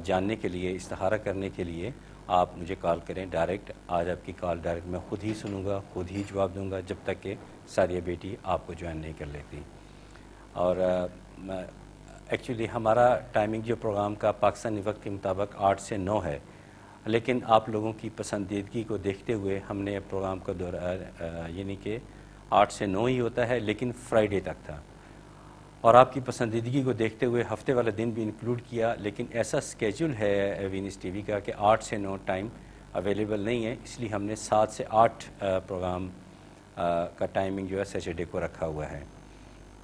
جاننے کے لیے، استخارہ کرنے کے لیے آپ مجھے کال کریں ڈائریکٹ. آج آپ کی کال ڈائریکٹ میں خود ہی سنوں گا، خود ہی جواب دوں گا، جب تک کہ ساریہ بیٹی آپ کو جوائن نہیں کر لیتی. اور ایکچولی ہمارا ٹائمنگ جو پروگرام کا پاکستانی وقت کے مطابق 8 سے 9 ہے، لیکن آپ لوگوں کی پسندیدگی کو دیکھتے ہوئے ہم نے پروگرام کا دورہ یعنی کہ 8 سے 9 ہی ہوتا ہے، لیکن فرائیڈے تک تھا. اور آپ کی پسندیدگی کو دیکھتے ہوئے ہفتے والا دن بھی انکلوڈ کیا، لیکن ایسا سکیجول ہے وینس ٹی وی کا کہ 8 سے 9 ٹائم اویلیبل نہیں ہے، اس لیے ہم نے 7 سے 8 پروگرام کا ٹائمنگ جو ہے سیٹرڈے کو رکھا ہوا ہے.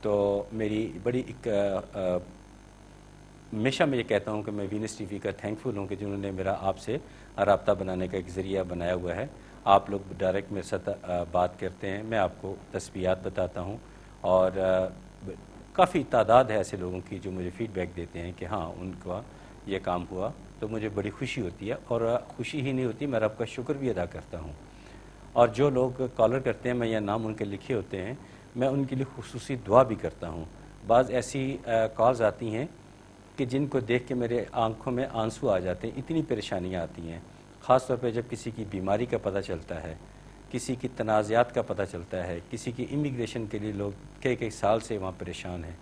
تو میری بڑی ایک ہمیشہ میں یہ کہتا ہوں کہ میں وینس ٹی وی کا تھینکفل ہوں کہ جنہوں نے میرا آپ سے رابطہ بنانے کا ایک ذریعہ بنایا ہوا ہے. آپ لوگ ڈائریکٹ میرے ساتھ بات کرتے ہیں، میں آپ کو تسبیحات بتاتا ہوں، اور کافی تعداد ہے ایسے لوگوں کی جو مجھے فیڈ بیک دیتے ہیں کہ ہاں ان کا یہ کام ہوا، تو مجھے بڑی خوشی ہوتی ہے. اور خوشی ہی نہیں ہوتی، میں رب کا شکر بھی ادا کرتا ہوں. اور جو لوگ کالر کرتے ہیں، میں یہ نام ان کے لکھے ہوتے ہیں، میں ان کے لیے خصوصی دعا بھی کرتا ہوں. بعض ایسی کالز آتی ہیں کہ جن کو دیکھ کے میرے آنکھوں میں آنسو آ جاتے ہیں، اتنی پریشانیاں آتی ہیں. خاص طور پہ جب کسی کی بیماری کا پتہ چلتا ہے، کسی کی تنازعات کا پتہ چلتا ہے، کسی کی امیگریشن کے لیے لوگ کئی سال سے وہاں پریشان ہیں،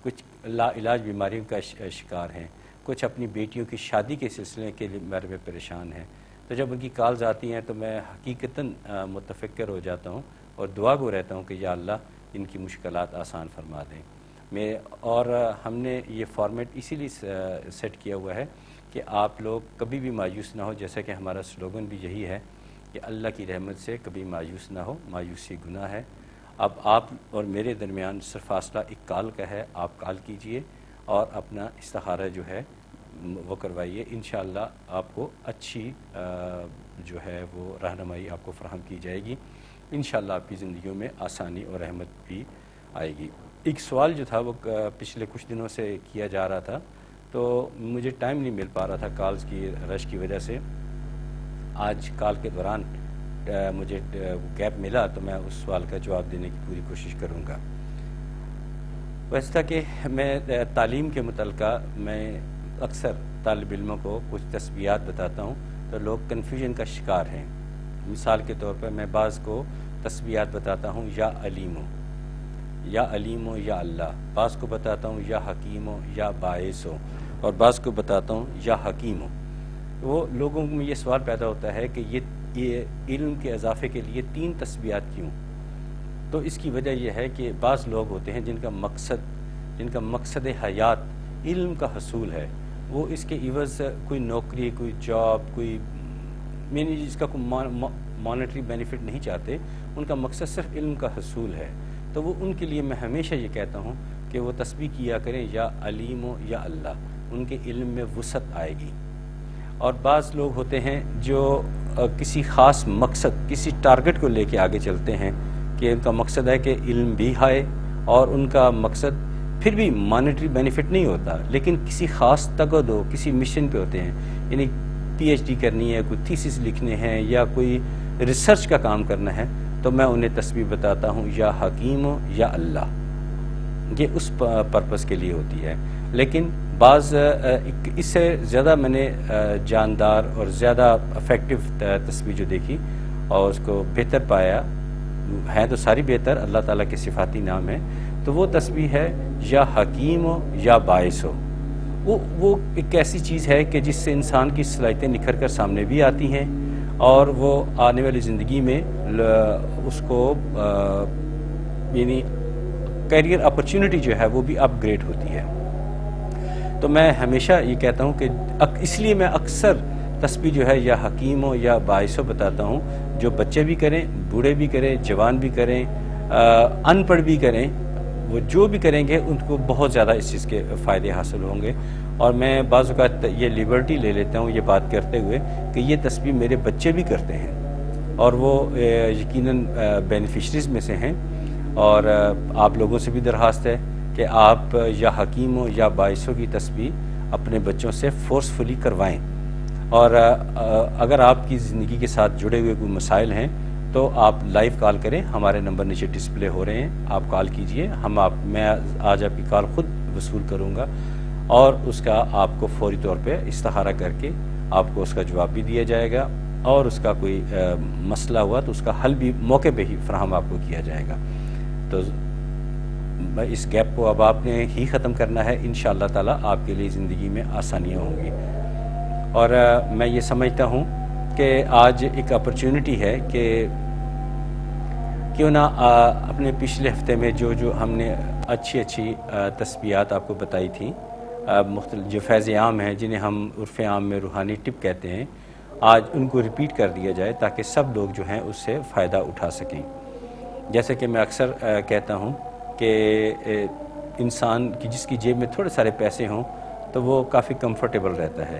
کچھ لا علاج بیماریوں کا شکار ہیں، کچھ اپنی بیٹیوں کی شادی کے سلسلے کے بارے میں پریشان ہیں. تو جب ان کی کالز آتی ہیں تو میں حقیقتاً متفکر ہو جاتا ہوں اور دعا گو رہتا ہوں کہ یا اللہ ان کی مشکلات آسان فرما دیں. اور ہم نے یہ فارمیٹ اسی لیے سیٹ کیا ہوا ہے کہ آپ لوگ کبھی بھی مایوس نہ ہو، جیسا کہ ہمارا سلوگن بھی یہی ہے کہ اللہ کی رحمت سے کبھی مایوس نہ ہو، مایوسی گناہ ہے. اب آپ اور میرے درمیان صرف فاصلہ ایک کال کا ہے، آپ کال کیجئے اور اپنا استخارہ جو ہے وہ کروائیے. انشاءاللہ آپ کو اچھی جو ہے وہ رہنمائی آپ کو فراہم کی جائے گی. انشاءاللہ آپ کی زندگیوں میں آسانی اور رحمت بھی آئے گی. ایک سوال جو تھا وہ پچھلے کچھ دنوں سے کیا جا رہا تھا، تو مجھے ٹائم نہیں مل پا رہا تھا کالز کی رش کی وجہ سے. آج کال کے دوران مجھے گیپ ملا تو میں اس سوال کا جواب دینے کی پوری کوشش کروں گا. ویسے تھا کہ میں تعلیم کے متعلقہ میں اکثر طالب علموں کو کچھ تسبیحات بتاتا ہوں تو لوگ کنفیوژن کا شکار ہیں. مثال کے طور پر میں بعض کو تسبیحات بتاتا ہوں یا علیم ہو، یا علیم ہو یا اللہ، بعض کو بتاتا ہوں یا حکیم ہو یا باعث ہو، اور بعض کو بتاتا ہوں یا حکیم ہو. وہ لوگوں میں یہ سوال پیدا ہوتا ہے کہ یہ علم کے اضافے کے لیے 3 تسبیحات کیوں؟ تو اس کی وجہ یہ ہے کہ بعض لوگ ہوتے ہیں جن کا مقصد حیات علم کا حصول ہے، وہ اس کے عوض کوئی نوکری، کوئی جاب، کوئی یعنی جس کا کوئی مانیٹری بینیفٹ نہیں چاہتے، ان کا مقصد صرف علم کا حصول ہے. تو وہ ان کے لیے میں ہمیشہ یہ کہتا ہوں کہ وہ تسبیح کیا کریں یا علیم ہو یا اللہ، ان کے علم میں وسعت آئے گی. اور بعض لوگ ہوتے ہیں جو کسی خاص مقصد، کسی ٹارگٹ کو لے کے آگے چلتے ہیں کہ ان کا مقصد ہے کہ علم بھی آئے، اور ان کا مقصد پھر بھی مانیٹری بینیفٹ نہیں ہوتا، لیکن کسی خاص تقاضے، کسی مشن پہ ہوتے ہیں. یعنی پی ایچ ڈی کرنی ہے، کوئی تھیسس لکھنے ہیں، یا کوئی ریسرچ کا کام کرنا ہے، تو میں انہیں تسبیح بتاتا ہوں یا حکیم ہو یا اللہ. یہ اس پرپس کے لیے ہوتی ہے. لیکن بعض اس سے زیادہ میں نے جاندار اور زیادہ افیکٹو تسبیح جو دیکھی اور اس کو بہتر پایا، ہے تو ساری بہتر، اللہ تعالیٰ کے صفاتی نام ہے، تو وہ تسبیح ہے یا حکیم ہو یا باعث ہو. وہ ایک ایسی چیز ہے کہ جس سے انسان کی صلاحیتیں نکھر کر سامنے بھی آتی ہیں، اور وہ آنے والی زندگی میں اس کو یعنی کیریئر اپرچونٹی جو ہے وہ بھی اپ گریڈ ہوتی ہے. تو میں ہمیشہ یہ کہتا ہوں کہ اس لیے میں اکثر تسبیح جو ہے یا حکیم ہو یا باعث ہو بتاتا ہوں، جو بچے بھی کریں، بوڑھے بھی کریں، جوان بھی کریں، ان پڑھ بھی کریں، وہ جو بھی کریں گے ان کو بہت زیادہ اس چیز کے فائدے حاصل ہوں گے. اور میں بعض اوقات یہ لیبرٹی لے لیتا ہوں یہ بات کرتے ہوئے کہ یہ تسبیح میرے بچے بھی کرتے ہیں، اور وہ یقیناً بینیفیشریز میں سے ہیں. اور آپ لوگوں سے بھی درخواست ہے کہ آپ یا حکیم ہو یا باعث ہو کی تسبیح اپنے بچوں سے فورسفلی کروائیں. اور اگر آپ کی زندگی کے ساتھ جڑے ہوئے کوئی مسائل ہیں تو آپ لائیو کال کریں، ہمارے نمبر نیچے ڈسپلے ہو رہے ہیں، آپ کال کیجئے. میں آج آپ کی کال خود وصول کروں گا. اور اس کا آپ کو فوری طور پہ استخارہ کر کے آپ کو اس کا جواب بھی دیا جائے گا، اور اس کا کوئی مسئلہ ہوا تو اس کا حل بھی موقع پہ ہی فراہم آپ کو کیا جائے گا۔ تو اس گیپ کو اب آپ نے ہی ختم کرنا ہے، انشاءاللہ تعالی آپ کے لیے زندگی میں آسانیاں ہوں گی۔ اور میں یہ سمجھتا ہوں کہ آج ایک اپرچونٹی ہے کہ کیوں نہ اپنے پچھلے ہفتے میں جو ہم نے اچھی تسبیحات آپ کو بتائی تھیں، مختلف جو فیض عام ہیں جنہیں ہم عرف عام میں روحانی ٹپ کہتے ہیں، آج ان کو ریپیٹ کر دیا جائے تاکہ سب لوگ جو ہیں اس سے فائدہ اٹھا سکیں۔ جیسے کہ میں اکثر کہتا ہوں کہ انسان کی جس کی جیب میں تھوڑے سارے پیسے ہوں تو وہ کافی کمفرٹیبل رہتا ہے۔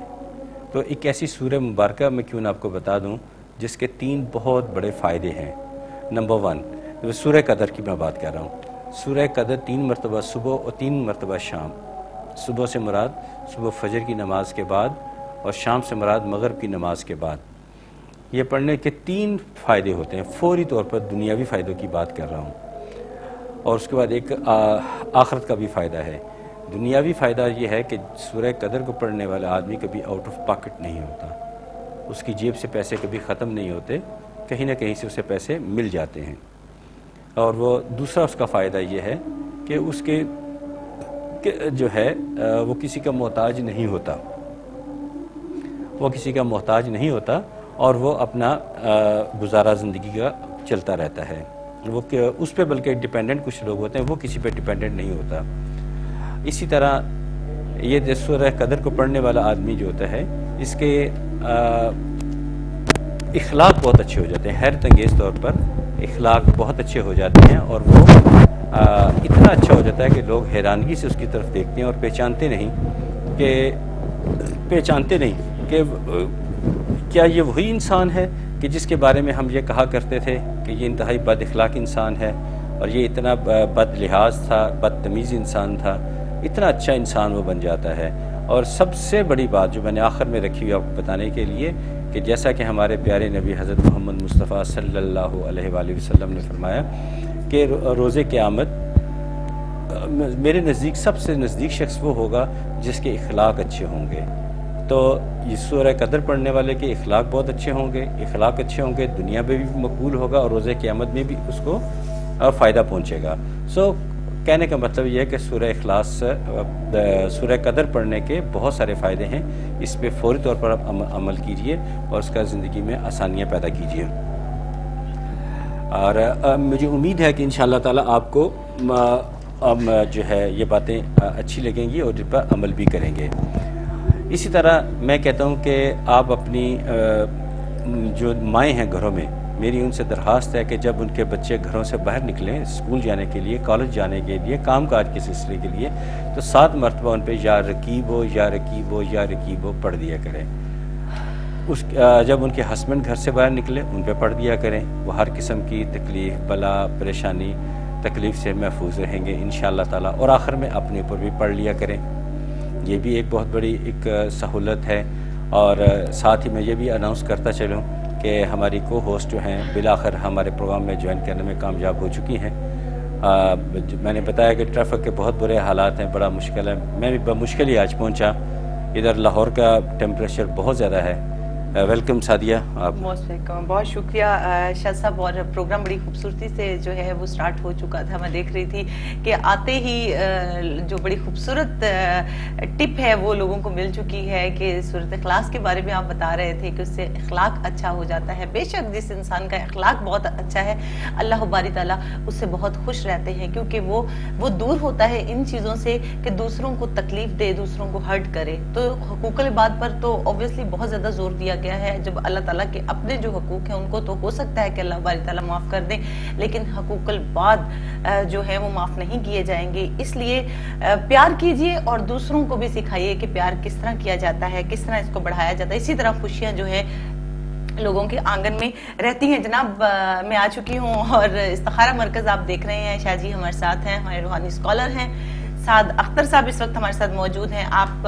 تو ایک ایسی سورہ مبارکہ میں کیوں نہ آپ کو بتا دوں جس کے 3 بہت بڑے فائدے ہیں۔ نمبر 1 سورہ قدر کی میں بات کر رہا ہوں۔ سورہ قدر 3 مرتبہ صبح اور 3 مرتبہ شام۔ صبح سے مراد صبح فجر کی نماز کے بعد، اور شام سے مراد مغرب کی نماز کے بعد۔ یہ پڑھنے کے 3 فائدے ہوتے ہیں، فوری طور پر دنیاوی فائدوں کی بات کر رہا ہوں، اور اس کے بعد ایک آخرت کا بھی فائدہ ہے۔ دنیاوی فائدہ یہ ہے کہ سورہ قدر کو پڑھنے والا آدمی کبھی آؤٹ آف پاکٹ نہیں ہوتا، اس کی جیب سے پیسے کبھی ختم نہیں ہوتے، کہیں نہ کہیں سے اسے پیسے مل جاتے ہیں۔ اور وہ دوسرا اس کا فائدہ یہ ہے کہ اس کے جو ہے وہ کسی کا محتاج نہیں ہوتا، اور وہ اپنا گزارا زندگی کا چلتا رہتا ہے۔ وہ اس پہ بلکہ ڈیپینڈنٹ کچھ لوگ ہوتے ہیں، وہ کسی پہ ڈیپینڈنٹ نہیں ہوتا۔ اسی طرح یہ سورہ قدر کو پڑھنے والا آدمی جو ہوتا ہے، اس کے اخلاق بہت اچھے ہو جاتے ہیں، حیرت انگیز طور پر اخلاق بہت اچھے ہو جاتے ہیں، اور وہ اتنا اچھا ہو جاتا ہے کہ لوگ حیرانگی سے اس کی طرف دیکھتے ہیں اور پہچانتے نہیں کہ کیا یہ وہی انسان ہے کہ جس کے بارے میں ہم یہ کہا کرتے تھے کہ یہ انتہائی بد اخلاق انسان ہے، اور یہ اتنا بد لحاظ تھا، بدتمیز انسان تھا، اتنا اچھا انسان وہ بن جاتا ہے۔ اور سب سے بڑی بات جو میں نے آخر میں رکھی ہوئی آپ کو بتانے کے لیے، کہ جیسا کہ ہمارے پیارے نبی حضرت محمد مصطفیٰ صلی اللہ علیہ وآلہ وسلم نے فرمایا کہ روز قیامت میرے نزدیک سب سے نزدیک شخص وہ ہوگا جس کے اخلاق اچھے ہوں گے۔ تو یہ سورہ قدر پڑھنے والے کے اخلاق بہت اچھے ہوں گے، دنیا میں بھی مقبول ہوگا اور روز قیامت میں بھی اس کو فائدہ پہنچے گا۔ کہنے کا مطلب یہ ہے کہ سورہ قدر پڑھنے کے بہت سارے فائدے ہیں، اس پہ فوری طور پر آپ عمل کیجئے اور اس کا زندگی میں آسانیاں پیدا کیجئے۔ اور مجھے امید ہے کہ انشاءاللہ تعالی آپ کو جو ہے یہ باتیں اچھی لگیں گی اور جن پر عمل بھی کریں گے۔ اسی طرح میں کہتا ہوں کہ آپ اپنی جو مائیں ہیں گھروں میں، میری ان سے درخواست ہے کہ جب ان کے بچے گھروں سے باہر نکلیں اسکول جانے کے لیے، کالج جانے کے لیے، کام کاج کے سلسلے کے لیے، تو 7 مرتبہ ان پہ یا رقیب ہو یا رقیب ہو یا رقیب ہو پڑھ دیا کریں۔ جب ان کے ہسبینڈ گھر سے باہر نکلیں ان پہ پڑھ دیا کریں، وہ ہر قسم کی تکلیف، بلا، پریشانی، تکلیف سے محفوظ رہیں گے انشاءاللہ تعالی۔ اور آخر میں اپنے اوپر بھی پڑھ لیا کریں، یہ بھی ایک بہت بڑی ایک سہولت ہے۔ اور ساتھ ہی میں یہ بھی اناؤنس کرتا چلوں کہ ہماری کو ہوسٹ جو ہیں بالآخر ہمارے پروگرام میں جوائن کرنے میں کامیاب ہو چکی ہیں۔ میں نے بتایا کہ ٹریفک کے بہت برے حالات ہیں، بڑا مشکل ہے، میں بھی بمشکل ہی آج پہنچا، ادھر لاہور کا ٹیمپریچر بہت زیادہ ہے۔ ویلکم سعدیہ، آپ موسٹ ویلکم، بہت شکریہ شاہ صاحب۔ اور پروگرام بڑی خوبصورتی سے جو ہے وہ سٹارٹ ہو چکا تھا، میں دیکھ رہی تھی کہ آتے ہی جو بڑی خوبصورت ٹپ ہے وہ لوگوں کو مل چکی ہے کہ سورۃ اخلاص کے بارے میں آپ بتا رہے تھے کہ اس سے اخلاق اچھا ہو جاتا ہے۔ بے شک جس انسان کا اخلاق بہت اچھا ہے اللہ باری تعالیٰ اس سے بہت خوش رہتے ہیں، کیونکہ وہ دور ہوتا ہے ان چیزوں سے کہ دوسروں کو تکلیف دے، دوسروں کو ہرٹ کرے۔ تو حقوق العباد پر تو اوبویسلی بہت زیادہ زور دیا گیا ہے۔ جب اللہ تعالیٰ کے اپنے جو حقوق ہیں ان کو تو ہو سکتا ہے کہ اللہ باری تعالیٰ معاف کر دیں، لیکن حقوق العباد جو ہے وہ معاف نہیں کیے جائیں گے۔ اس لیے پیار کیجئے اور دوسروں کو بھی سکھائیے کہ پیار کس طرح کیا جاتا ہے، کس طرح اس کو بڑھایا جاتا ہے۔ اسی طرح خوشیاں جو ہے لوگوں کے آنگن میں رہتی ہیں۔ جناب میں آ چکی ہوں اور استخارہ مرکز آپ دیکھ رہے ہیں، شاہ جی ہمارے ساتھ ہیں، ہمارے روحانی اسکالر ہیں، سعد اختر صاحب اس وقت ہمارے ساتھ موجود ہیں۔ آپ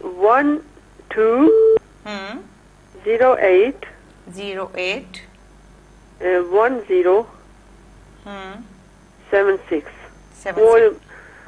1208 08 1076।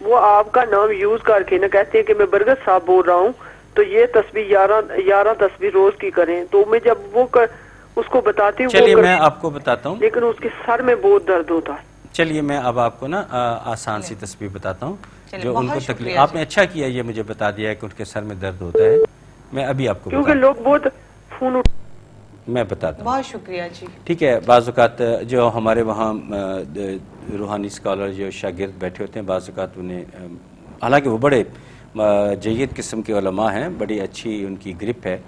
وہ آپ کا نام یوز کر کے نا کہتے ہیں کہ میں برگت صاحب بول رہا ہوں، تو یہ تسبیح 11 تسبیح روز کی کریں. تو میں جب وہ اس کو بتاتی ہوں، چلیے میں آپ کو بتاتا ہوں، لیکن اس کے سر میں بہت درد ہوتا ہے. چلیے میں اب آپ کو نا آسان سی تسبیح بتاتا ہوں جو ان کو تکلیف. آپ نے اچھا کیا یہ مجھے بتا دیا ہے کہ ان کے سر میں درد ہوتا ہے. میں ابھی آپ کو کیونکہ لوگ بہت فون میں بتاتا ہوں. بہت شکریہ جی. ٹھیک ہے. بعض اوقات جو ہمارے وہاں روحانی اسکالر جو شاگرد بیٹھے ہوتے ہیں، بعض اوقات انہیں حالانکہ وہ بڑے جید قسم کے علماء ہیں، بڑی اچھی ان کی گرپ ہے،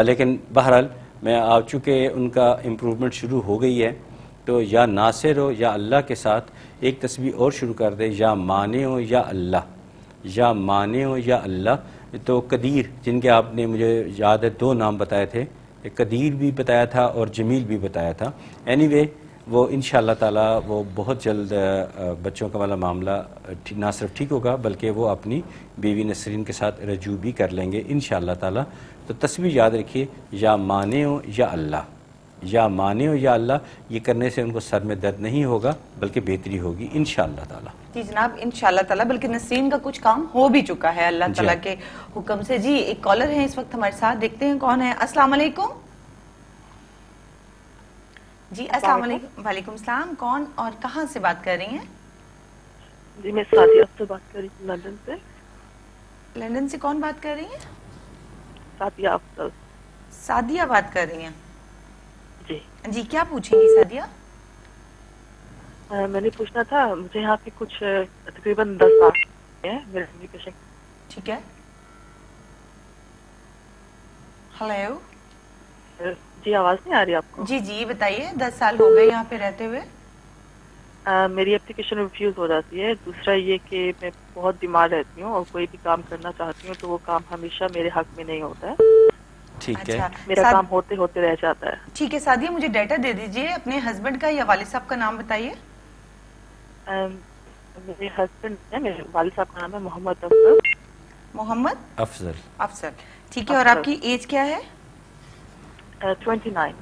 لیکن بہرحال میں چونکہ ان کا امپروومنٹ شروع ہو گئی ہے تو یا ناصر ہو یا اللہ کے ساتھ ایک تسبیح اور شروع کر دے، یا مانع ہو یا اللہ، یا مانع ہو یا اللہ. تو قدیر جن کے آپ نے مجھے یاد ہے 2 نام بتائے تھے، قدیر بھی بتایا تھا اور جمیل بھی بتایا تھا. اینی وے وہ انشاءاللہ تعالی وہ بہت جلد بچوں کا والا معاملہ نہ صرف ٹھیک ہوگا بلکہ وہ اپنی بیوی نسرین کے ساتھ رجوع بھی کر لیں گے انشاءاللہ تعالی. تو تسبیح یاد رکھیے، یا مانع ہو یا اللہ، یا مانع ہو یا اللہ. یہ کرنے سے ان کو سر میں درد نہیں ہوگا بلکہ بہتری ہوگی انشاءاللہ تعالی. جی جناب انشاءاللہ تعالی، بلکہ نسرین کا کچھ کام ہو بھی چکا ہے اللہ تعالیٰ کے حکم سے. جی ایک کالر ہے اس وقت ہمارے ساتھ، دیکھتے ہیں کون ہے. السلام علیکم. جی السلام علیکم. وعلیکم السلام. کون اور کہاں سے بات کر رہی ہیں؟ جی میں سعدیہ سے بات کر رہی ہوں لندن سے. لندن سے کون بات کر رہی ہیں؟ سعدیہ افضل. سعدیہ بات کر رہی ہیں؟ جی جی کیا پوچھیں گی سعدیہ؟ میں نے پوچھنا تھا، مجھے یہاں پہ کچھ تقریباً 10 سال ہیں میرے ایجوکیشن. ٹھیک ہے. ہلو جی آواز نہیں آ رہی آپ کو؟ جی جی بتائیے. 10 سال ہو گئے یہاں پہ رہتے ہوئے. میری اپلیکیشن ریفیوز ہو جاتی ہے. دوسرا یہ کہ میں بہت بیمار رہتی ہوں اور کوئی بھی کام کرنا چاہتی ہوں تو وہ کام ہمیشہ میرے حق میں نہیں ہوتا ہے. ٹھیک ہے. میرا کام ہوتے ہوتے رہ جاتا ہے. ٹھیک ہے سعدیہ، مجھے ڈیٹا دے دیجئے. اپنے ہسبینڈ کا یا والد صاحب کا نام بتائیے. میرے ہسبینڈ ہے، میرے والد صاحب کا نام ہے محمد افضل. محمد افضل. افضل. ٹھیک ہے. اور آپ کی ایج کیا ہے؟ 29.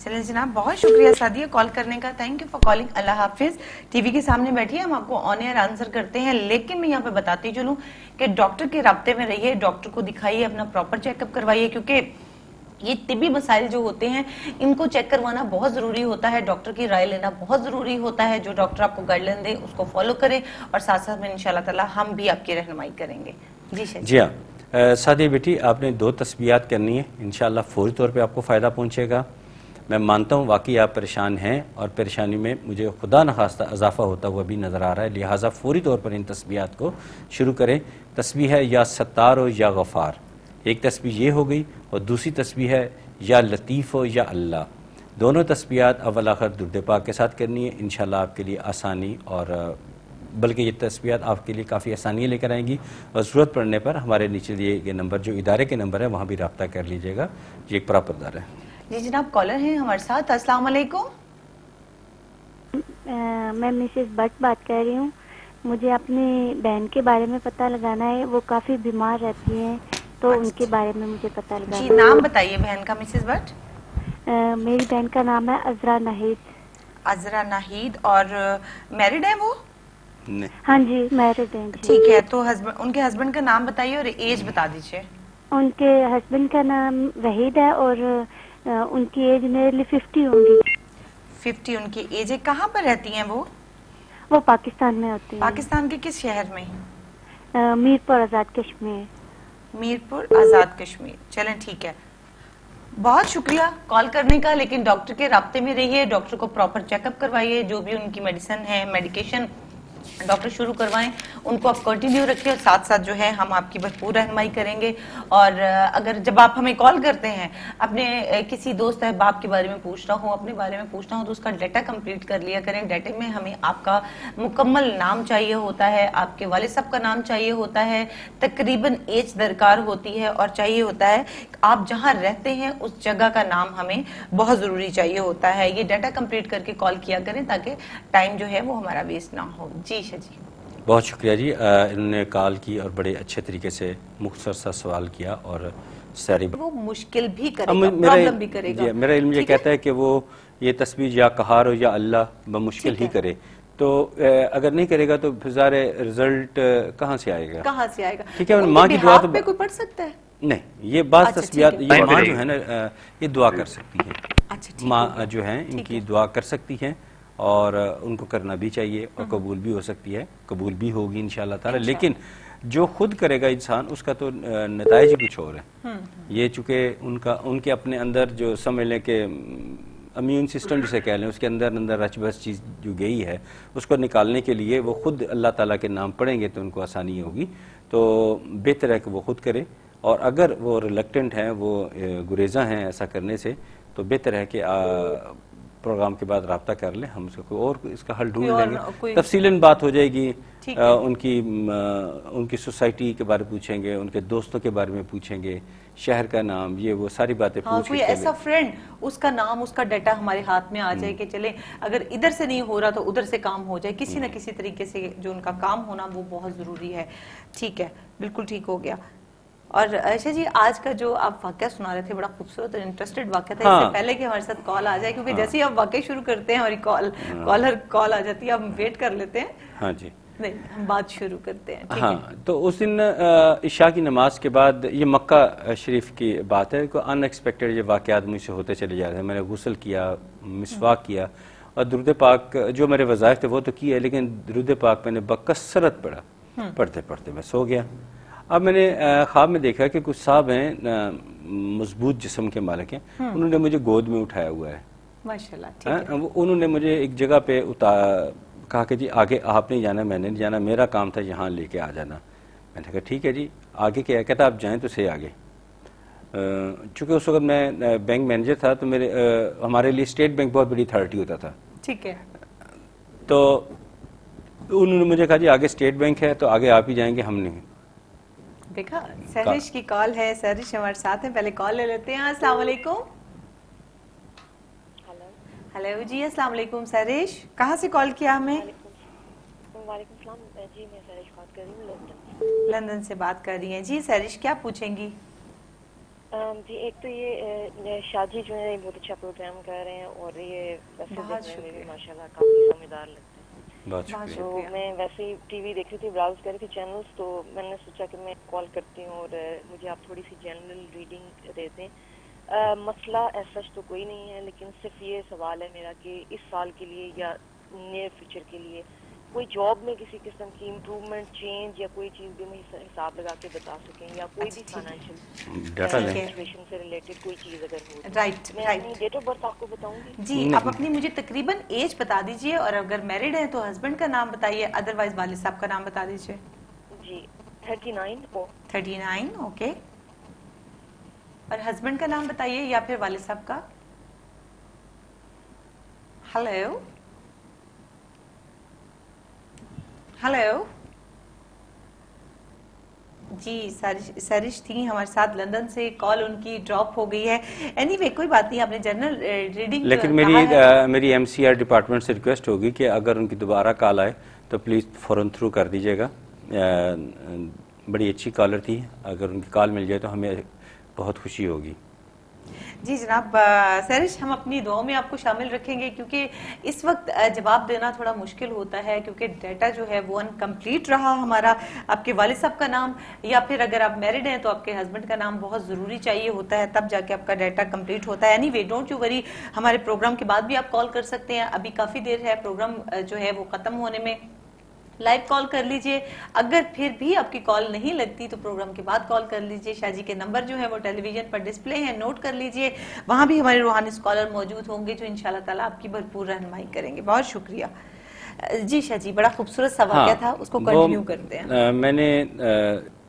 چلیں جناب، بہت شکریہ سعدیہ کال کرنے کا. Thank you for calling. اللہ حافظ. ٹی وی کے سامنے بیٹھیے، ہم آپ کو آن ایئر آنسر کرتے ہیں، لیکن میں یہاں پہ بتاتی چلوں کہ ڈاکٹر کے رابطے میں رہیے، ڈاکٹر کو دکھائیے، اپنا پراپر چیک اپ کروائیے، کیونکہ یہ طبی مسائل جو ہوتے ہیں ان کو چیک کروانا بہت ضروری ہوتا ہے. ڈاکٹر کی رائے لینا بہت ضروری ہوتا ہے. جو ڈاکٹر آپ کو گائیڈ لائن دے اس کو فالو کریں، اور ساتھ ساتھ میں انشاءاللہ تعالی ہم بھی آپ کی رہنمائی کریں گے. جی ہاں سعدیہ بیٹی، آپ نے 2 تسبیحات کرنی ہے، انشاءاللہ فوری طور پہ آپ کو فائدہ پہنچے گا. میں مانتا ہوں واقعی آپ پریشان ہیں اور پریشانی میں مجھے خدا نخواستہ اضافہ ہوتا ہوا بھی نظر آ رہا ہے، لہٰذا فوری طور پر ان تسبیحات کو شروع کریں. تسبیح ہے یا ستار ہو یا غفار، ایک تسبیح یہ ہو گئی، اور دوسری تسبیح ہے یا لطیف ہو یا اللہ. دونوں تسبیحات اول آخر درود پاک کے ساتھ کرنی ہے. انشاءاللہ آپ کے لیے آسانی، اور بلکہ یہ تسبیحات آپ کے لیے کافی آسانیاں لے کر آئیں گی. اور ضرورت پڑنے پر ہمارے نیچے دیے یہ نمبر جو ادارے کے نمبر ہے وہاں بھی رابطہ کر لیجیے گا. یہ ایک پراپر ادارہ ہے. جی جناب کالر ہیں ہمارے ساتھ. السلام علیکم. میں مسز بٹ بات کر رہی ہوں. مجھے اپنی بہن کے بارے میں پتہ لگانا ہے، وہ کافی بیمار رہتی ہیں تو ان کے بارے میں مجھے پتہ لگانا ہے. جی نام بتائیے بہن کا مسز بٹ. میری بہن کا نام ہے عذرا ناہید. عذرا ناہید. اور میرڈ ہے وہ؟ ہاں جی میرڈ ہیں. ٹھیک ہے. تو ان کے ہسبینڈ کا نام بتائیے اور ایج بتا دیجیے. ان کے ہسبینڈ کا نام وحید ہے اور ان کی ایج نیرلی 50 ہوں گی. 50 ان کی ایج ہے. کہاں پر رہتی ہیں وہ پاکستان میں ہوتی ہیں. پاکستان کے کس شہر میں؟ میرپور آزاد کشمیر. میرپور آزاد کشمیر. چلیں ٹھیک ہے. بہت شکریہ کال کرنے کا، لیکن ڈاکٹر کے رابطے میں رہیے، ڈاکٹر کو پراپر چیک اپ کروائیے، جو بھی ان کی میڈیسن ہے، میڈیکیشن ڈاکٹر شروع کروائیں، ان کو آپ کنٹینیو رکھیں، اور ساتھ ساتھ جو ہے ہم آپ کی بھرپور رہنمائی کریں گے. اور اگر جب آپ ہمیں کال کرتے ہیں اپنے کسی دوست احباب کے بارے میں پوچھنا ہو، اپنے بارے میں پوچھنا ہو، تو اس کا ڈیٹا کمپلیٹ کر لیا کریں. ڈیٹے میں ہمیں آپ کا مکمل نام چاہیے ہوتا ہے، آپ کے والد صاحب کا نام چاہیے ہوتا ہے، تقریباً ایج درکار ہوتی ہے، اور چاہیے ہوتا ہے آپ جہاں رہتے ہیں اس جگہ کا نام ہمیں بہت ضروری چاہیے ہوتا ہے. یہ ڈیٹا کمپلیٹ کر کے کال کیا کریں تاکہ ٹائم جو ہے وہ ہمارا ویسٹ نہ ہو. جی بہت شکریہ جی. انہوں نے کال کی اور بڑے اچھے طریقے سے مختصر سا سوال کیا، اور ساری وہ مشکل بھی کرے گا، پرابلم بھی کرے گا. میرا علم یہ کہتا ہے کہ وہ یہ تسبیح یا قہار ہو یا اللہ بمشکل ہی کرے، تو اگر نہیں کرے گا تو پھر ظاہر رزلٹ کہاں سے آئے گا؟ کہاں سے آئے گا؟ ٹھیک ہے، ماں کی دعا تو پہ کوئی پڑھ سکتا ہے؟ نہیں، یہ بعض اچھا، تسبیحات ٹھیک ہے، یہ ماں جو ہے نا یہ دعا کر سکتی ہیں، اچھا ٹھیک ماں ہو گیا، جو ہیں ان ٹھیک کی ہے۔ دعا کر سکتی ہیں اور ان کو کرنا بھی چاہیے اور قبول بھی ہو سکتی ہے، قبول بھی ہوگی انشاءاللہ تعالی، لیکن جو خود کرے گا انسان اس کا تو نتائج ہی کچھ اور ہیں۔ یہ چونکہ ان کے اپنے اندر جو سمجھ لیں کہ امیون سسٹم جسے کہہ لیں، اس کے اندر رچ بس چیز جو گئی ہے اس کو نکالنے کے لیے وہ خود اللہ تعالیٰ کے نام پڑھیں گے تو ان کو آسانی ہوگی، تو بہتر ہے کہ وہ خود کرے، اور اگر وہ ریلیکٹنٹ ہیں، وہ گریزاں ہیں ایسا کرنے سے، تو بہتر ہے کہ پروگرام کے بعد رابطہ کر لیں، ہم اس کا حل ڈھونڈ لیں گے، تفصیلاً بات ہو جائے گی، ان کی سوسائٹی کے بارے میں پوچھیں گے، ان کے دوستوں کے بارے میں پوچھیں گے، شہر کا نام، یہ وہ ساری باتیں پوچھ کوئی ایسا فرینڈ، اس کا نام، اس کا ڈیٹا ہمارے ہاتھ میں آ جائے کہ چلیں اگر ادھر سے نہیں ہو رہا تو ادھر سے کام ہو جائے، کسی نہ کسی طریقے سے جو ان کا کام ہونا وہ بہت ضروری ہے۔ ٹھیک ہے، بالکل ٹھیک ہو گیا۔ اور عائشہ جی، آج کا جو آپ واقعہ سنا رہے تھے بڑا خوبصورت اور انٹرسٹڈ واقعہ تھا، اس سے پہلے کہ ہمارے ساتھ کال آ جائے، کیونکہ جیسے ہی آپ واقعہ شروع کرتے ہیں ہماری کال آ جاتی ہے، ہم ویٹ کر لیتے ہیں۔ ہاں جی، نہیں، ہم بات شروع کرتے ہیں۔ ہاں، تو اس دن عشاء کی نماز کے بعد، یہ مکہ شریف کی بات ہے، کوئی ان ایکسپیکٹڈ یہ واقعات مجھ سے ہوتے چلے جا رہے ہیں، میں نے غسل کیا، مسواک کیا، اور درود پاک جو میرے وظائف تھے وہ تو کیے، لیکن درود پاک میں نے بکثرت پڑھا، پڑھتے پڑھتے میں سو گیا۔ اب میں نے خواب میں دیکھا کہ کچھ صاحب ہیں مضبوط جسم کے مالک ہیں، انہوں نے مجھے گود میں اٹھایا ہوا ہے، ماشاءاللہ، ٹھیک ہے۔ انہوں نے مجھے ایک جگہ پہ کہا کہ جی آگے آپ نہیں جانا، میں نے نہیں جانا، میرا کام تھا یہاں لے کے آ جانا۔ میں نے کہا ٹھیک ہے جی، آگے کیا ہے؟ کہتا آپ جائیں تو صحیح آگے۔ چونکہ اس وقت میں بینک مینیجر تھا تو ہمارے لیے اسٹیٹ بینک بہت بڑی اتھارٹی ہوتا تھا، ٹھیک ہے۔ تو انہوں نے مجھے کہا جی آگے اسٹیٹ بینک ہے تو آگے آپ ہی جائیں گے، ہم نہیں۔ دیکھا، سہرش کی کال ہے، سہرش ہمارے ساتھ ہیں، پہلے کال لے لیتے ہیں۔ السلام علیکم۔ ہیلو جی، السلام علیکم سہرش، کہاں سے کال کیا ہمیں؟ وعلیکم السلام جی، میں سہرش بات کر رہی ہوں لندن سے۔ لندن سے بات کر رہی ہیں جی، سہرش کیا پوچھیں گی؟ جی، ایک تو یہ شادی جو ہے بہت اچھا پروگرام کر رہے ہیں، اور یہ ویسے دیکھنے میں بھی ماشاءاللہ کافی سمجھدار لگتے ہیں۔ بہت شکریہ۔ تو میں ویسے ہی ٹی وی دیکھ رہی تھی، براؤز کر رہی تھی چینلز، تو میں نے سوچا کہ میں کال کرتی ہوں اور مجھے آپ تھوڑی سی جنرل ریڈنگ دے دیں۔ مسئلہ ایسا تو کوئی نہیں ہے، لیکن صرف یہ سوال ہے میرا کہ اس سال کے لیے یا نیئر فیوچر کے لیے کوئی جاب میں کسی قسم کی امپروومنٹ، چینج یا کوئی چیز بھی مجھے حساب لگا کے بتا سکیں، یا کوئی بھی فائنینشیل سچویشن سے ریلیٹڈ کوئی چیز اگر ہو۔ رائٹ، میں اپنی ڈیٹ آف برتھ آپ کو بتاؤں گی؟ جی، آپ اپنی مجھے تقریباً ایج بتا دیجئے، اور اگر میرڈ ہیں تو ہسبینڈ کا نام بتائیے، ادروائز والد صاحب کا نام بتا دیجئے۔ جی 39۔ 39، اوکے۔ اور ہسبینڈ کا نام بتائیے یا پھر والد صاحب کا۔ ہیلو ہیلو جی، سہرش تھیں ہمارے ساتھ لندن سے، کال ان کی ڈراپ ہو گئی ہے۔ اینی وے کوئی بات نہیں، آپ نے جنرل ریڈنگ، لیکن میری ایم سی آر ڈپارٹمنٹ سے ریکویسٹ ہوگی کہ اگر ان کی دوبارہ کال آئے تو پلیز فوراً تھرو کر دیجیے گا، بڑی اچھی کالر تھی، اگر ان کی کال مل جائے تو ہمیں بہت خوشی ہوگی۔ جی جناب سہرش، ہم اپنی دعاؤں میں آپ کو شامل رکھیں گے، کیونکہ اس وقت جواب دینا تھوڑا مشکل ہوتا ہے، کیونکہ ڈیٹا جو ہے وہ انکمپلیٹ رہا ہمارا۔ آپ کے والد صاحب کا نام، یا پھر اگر آپ میرڈ ہیں تو آپ کے ہسبینڈ کا نام بہت ضروری چاہیے ہوتا ہے، تب جا کے آپ کا ڈیٹا کمپلیٹ ہوتا ہے۔ اینی وے ڈونٹ یو وری، ہمارے پروگرام کے بعد بھی آپ کال کر سکتے ہیں، ابھی کافی دیر ہے پروگرام جو ہے وہ ختم ہونے میں، لائیو کال کر لیجئے۔ اگر پھر بھی آپ کی کال نہیں لگتی تو پروگرام کے بعد کال کر لیجئے۔ شاہ جی کے نمبر جو ہے وہ ٹیلی ویژن پر ڈسپلے ہیں، نوٹ کر لیجئے، وہاں بھی ہمارے روحانی اسکالر موجود ہوں گے جو انشاءاللہ تعالیٰ آپ کی بھرپور رہنمائی کریں گے۔ بہت شکریہ جی شاہ جی، بڑا خوبصورت سا واقعہ تھا، اس کو کنٹینیو کرتے ہیں۔ میں نے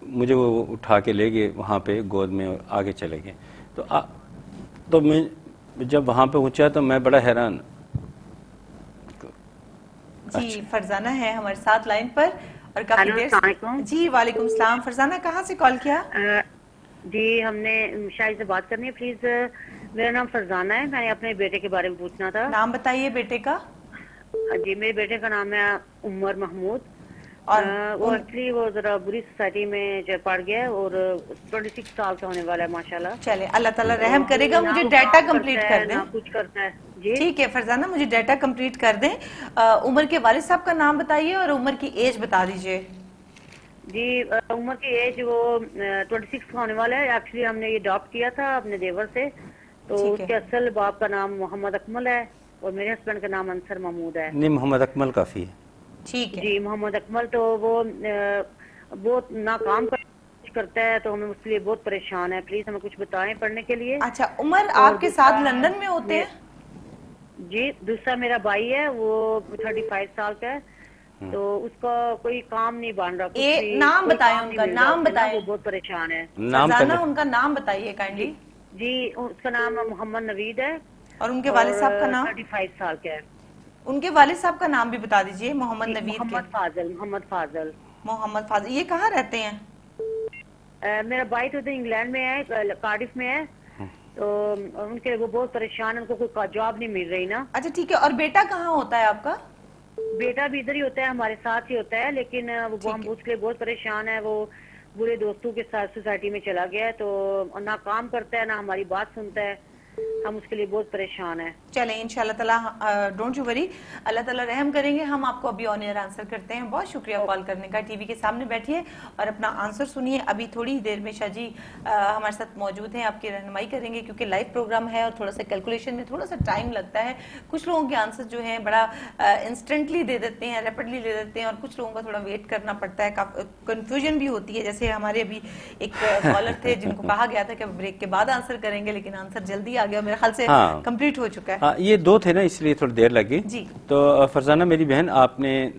مجھے وہ اٹھا کے لے گئے وہاں پہ گود میں، آگے چلے گئے، تو میں جب وہاں پہ پہنچا تو میں بڑا حیران۔ جی فرزانہ ہے ہمارے ساتھ لائن پر، اور کافی دیر سے۔ جی وعلیکم السلام، فرزانہ کہاں سے کال کیا؟ جی ہم نے شاید سے بات کرنی ہے پلیز۔ میرا نام فرزانہ ہے، میں نے اپنے بیٹے کے بارے میں پوچھنا تھا۔ نام بتائیے بیٹے کا۔ جی میرے بیٹے کا نام ہے عمر محمود، اور وہ ایکچولی وہ ذرا بری سوسائٹی میں جو پڑ گیا ہے اور 26 سال کا ہونے والا ہے ماشاءاللہ. چلے اللہ تعالیٰ رحم کرے گا. مجھے ڈیٹا کمپلیٹ کر دیں. نہ کچھ کرتا ہے. جی ٹھیک ہے فرزانہ, مجھے ڈیٹا کمپلیٹ کر دیں. عمر کے والد صاحب کا نام بتائیے اور عمر کی ایج بتا دیجئے. جی عمر کی ایج وہ 26 کا ہونے والا ہے. ایکچولی ہم نے یہ اڈاپٹ کیا تھا اپنے دیور سے, تو اس کے اصل باپ کا نام محمد اکمل ہے اور میرے ہسبینڈ کا نام انصر محمود ہے. نہیں, محمد اکمل کافی ہے. ٹھیک ہے جی محمد اکمل. تو وہ بہت ناکام کرتا ہے تو ہمیں اس کے لیے بہت پریشان ہے. پلیز ہمیں کچھ بتائیں پڑھنے کے لیے. اچھا, عمر آپ کے ساتھ لندن میں ہوتے ہیں؟ جی دوسرا میرا بھائی ہے وہ 35 سال کا ہے, تو اس کا کوئی کام نہیں بن رہا. نام بتائیں ان کا, نام بتائیں. وہ بہت پریشان ہے. فرزانہ ان کا نام بتائیے کائنڈلی. جی اس کا نام محمد نوید ہے. اور ان کے والد صاحب کا نام؟ 35 سال کا ہے. ان کے والد صاحب کا نام بھی بتا دیجئے. محمد نوید. محمد فاضل. محمد فاضل. محمد فاضل. یہ کہاں رہتے ہیں؟ میرا بھائی تو انگلینڈ میں ہے, کارڈف میں ہے, تو ان کے وہ بہت پریشان ہیں, ان کو کوئی جاب نہیں مل رہی نا. اچھا ٹھیک ہے. اور بیٹا کہاں ہوتا ہے آپ کا؟ بیٹا بھی ادھر ہی ہوتا ہے, ہمارے ساتھ ہی ہوتا ہے, لیکن وہ ہم اس کے لیے بہت پریشان ہے. وہ برے دوستوں کے ساتھ سوسائٹی میں چلا گیا ہے, تو نہ کام کرتا ہے نہ ہماری بات سنتا ہے. ہم اس کے لیے بہت پریشان ہیں. چلیں انشاءاللہ تعالیٰ, ڈونٹ یو وری, اللہ تعالیٰ رحم کریں گے. ہم آپ کو ابھی آن ایئر آنسر کرتے ہیں. بہت شکریہ کال کرنے کا. ٹی وی کے سامنے بیٹھیے اور اپنا آنسر سنیے. ابھی تھوڑی دیر میں شاہ جی ہمارے ساتھ موجود ہیں, آپ کی رہنمائی کریں گے, کیونکہ لائیو پروگرام ہے اور تھوڑا سا کیلکولیشن میں تھوڑا سا ٹائم لگتا ہے. کچھ لوگوں کے آنسر جو ہیں بڑا انسٹنٹلی دے دیتے ہیں, ریپڈلی دے دیتے ہیں, اور کچھ لوگوں کا تھوڑا ویٹ کرنا پڑتا ہے. کنفیوژن بھی ہوتی ہے. جیسے ہمارے ابھی ایک کالر تھے جن کو کہا گیا تھا کہ بریک کے بعد آنسر کریں گے, لیکن آنسر جلدی آ گیا, میرے خیال سے کمپلیٹ ہو چکا ہے. ہاں, یہ دو تھے نا, اس لیے تھوڑی دیر لگی. جی تو فرزانہ میری بہن, آپ نے